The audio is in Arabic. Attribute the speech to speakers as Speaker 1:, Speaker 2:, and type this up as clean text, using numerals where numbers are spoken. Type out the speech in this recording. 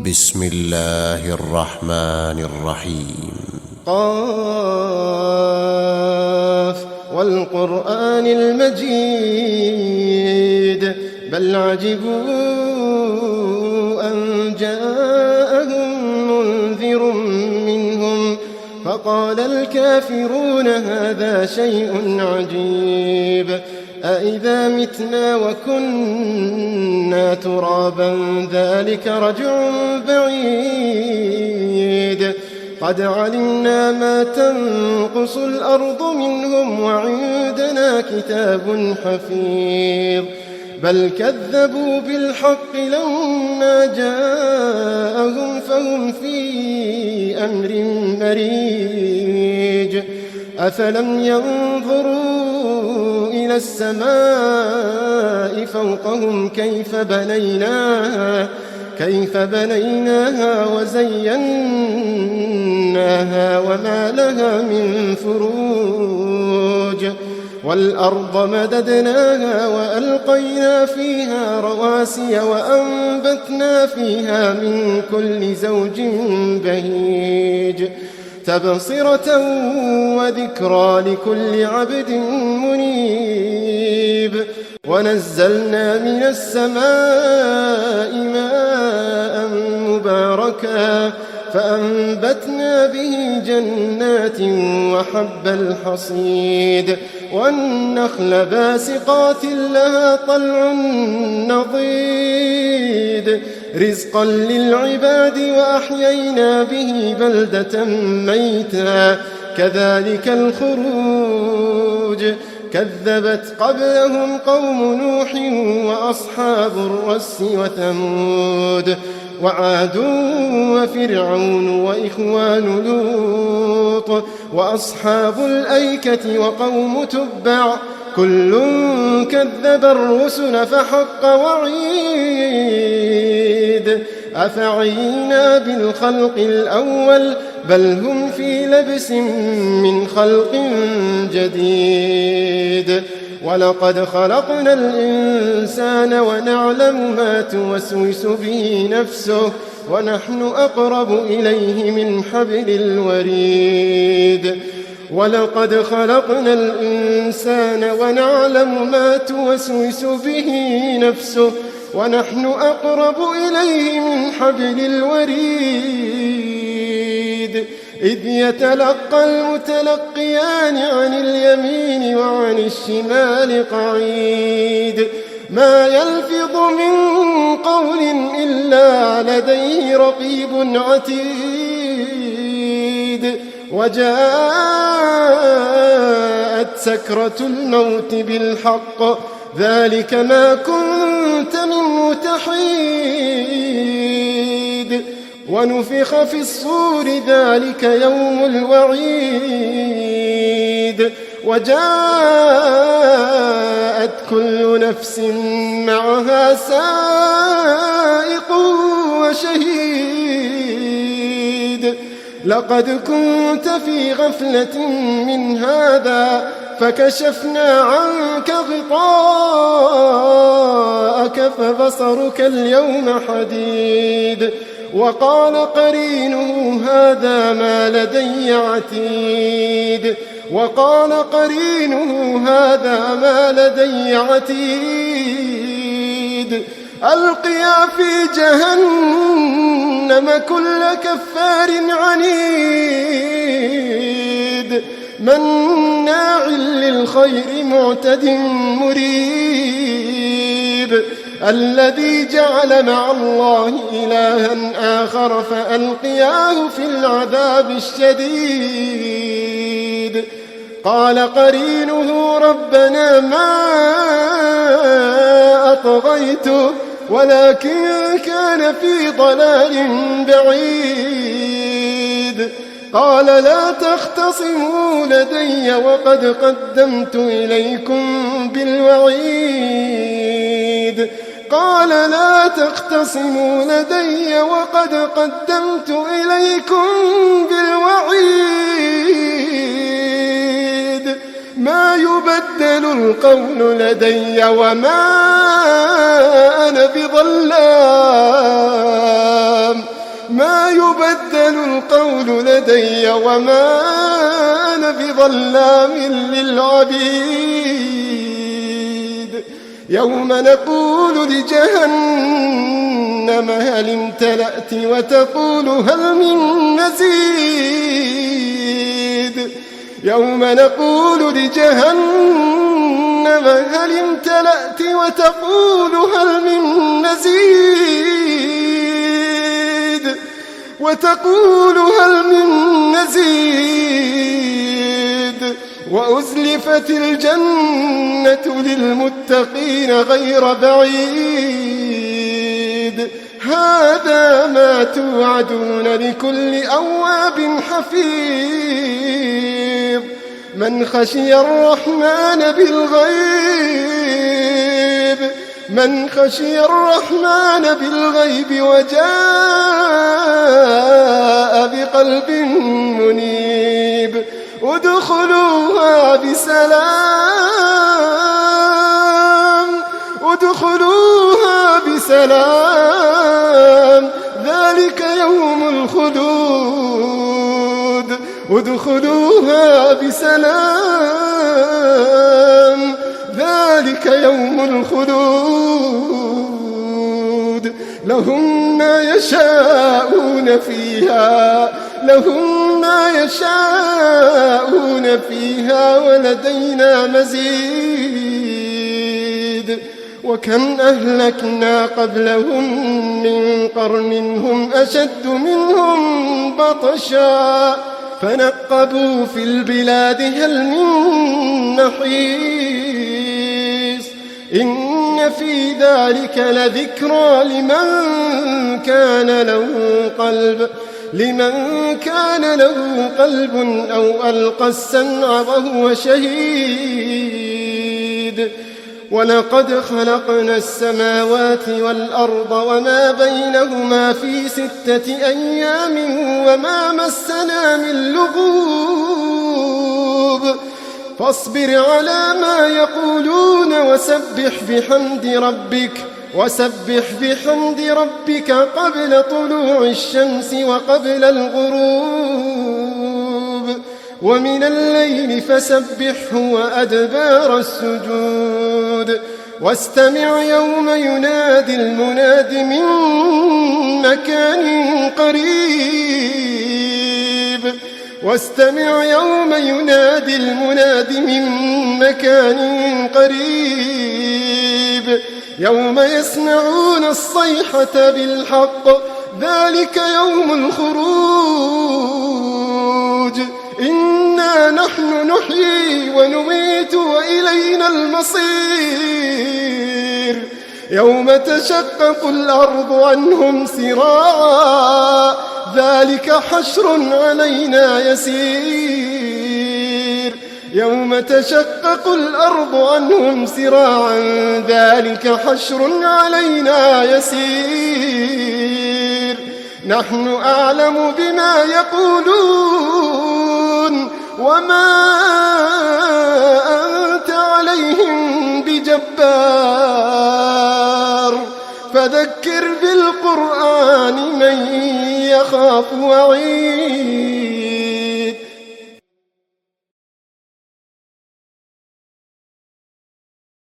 Speaker 1: بسم الله الرحمن الرحيم.
Speaker 2: قاف والقرآن المجيد بل عجبوا أن جاءهم منذر منهم فقال الكافرون هذا شيء عجيب أإذا متنا وكنا ترابا ذلك رجع بعيد قد علمنا ما تنقص الأرض منهم وعندنا كتاب حفيظ بل كذبوا بالحق لما جاءهم فهم في أمر مريج أفلم ينظروا إلى السماء فوقهم كيف بنيناها وزيناها وما لها من فروج والأرض مددناها وألقينا فيها رواسي وأنبتنا فيها من كل زوج بهيج تبصرة وذكرى لكل عبد منيب ونزلنا من السماء ماء مباركا فأنبتنا به جنات وحب الحصيد والنخل باسقات لها طلع نضيد رزقا للعباد وأحيينا به بلدة ميتا كذلك الخروج كذبت قبلهم قوم نوح وأصحاب الرس وثمود وعاد وفرعون وإخوان لوط وأصحاب الأيكة وقوم تبع كل كذب الرسل فحق وعيد أفعينا بالخلق الأول بل هم في لبس من خلق جديد ولقد خلقنا الإنسان ونعلم ما توسوس به نفسه ونحن أقرب إليه من حبل الوريد ولقد خلقنا الإنسان ونعلم ما توسوس به نفسه ونحن أقرب إليه من حبل الوريد إذ يتلقى المتلقيان عن اليمين وعن الشمال قعيد ما يلفظ من قول إلا لديه رقيب عتيد وجاءت سكرة الموت بالحق ذلك ما كنت منه تحيد ونفخ في الصور ذلك يوم الوعيد وجاءت كل نفس معها سائق وشهيد لقد كنت في غفلة من هذا فكشفنا عنك غطاءك فبصرك اليوم حديد وقال قرينه هذا ما لدي عتيد وقال قرينه هذا ما لدي عتيد ألقيا في جهنم كل كفار عنيد مناع للخير معتد مريب الذي جعل مع الله إلها آخر فألقياه في العذاب الشديد قال قرينه ربنا ما أطغيته ولكن كان في ضلال بعيد قال لا تختصموا لدي وقد قدمت إليكم بالوعيد قال لا تختصموا لدي وقد قدمت إليكم بالوعيد ما يبدل القول لدي وما أنا بظلام ما يبدل القول لدي وما أنا بظلام للعبيد يوم نقول لجهنم هل امتلأت وتقول هل من مزيد يوم نقول لجهنم هل امتلأت وتقول هل من مزيد وأزلفت الجنة للمتقين غير بعيد هذا ما توعدون لكل أواب حفيظ من خشي الرحمن بالغيب وجاء بقلب منيب ادخلوها بسلام ذلك يوم الخلود لهم ما يشاءون فيها ولدينا مزيد وكم أهلكنا قبلهم من قرن هم أشد منهم بطشا فنقبوا في البلاد هل من محيص إن في ذلك لذكرى لمن كان له قلب أو ألقى السمع وهو شهيد ولقد خلقنا السماوات والأرض وما بينهما في 6 أيام وما مسنا من لغوب فاصبر على ما يقولون وسبح بحمد ربك قبل طلوع الشمس وقبل الغروب ومن الليل فسبحه وأدبار السجود واستمع يوم ينادي المناد من مكان قريب يوم يسمعون الصيحة بالحق ذلك يوم الخروج إنا نحن نحيي ونميت وإلينا المصير يوم تشقق الأرض عنهم سراعا ذلك حشر علينا يسير يوم تشقق الأرض عنهم سراعا ذلك حشر علينا يسير نحن أعلم بما يقولون وما أنت عليهم بجبار فذكر بالقرآن من يخاف وعيد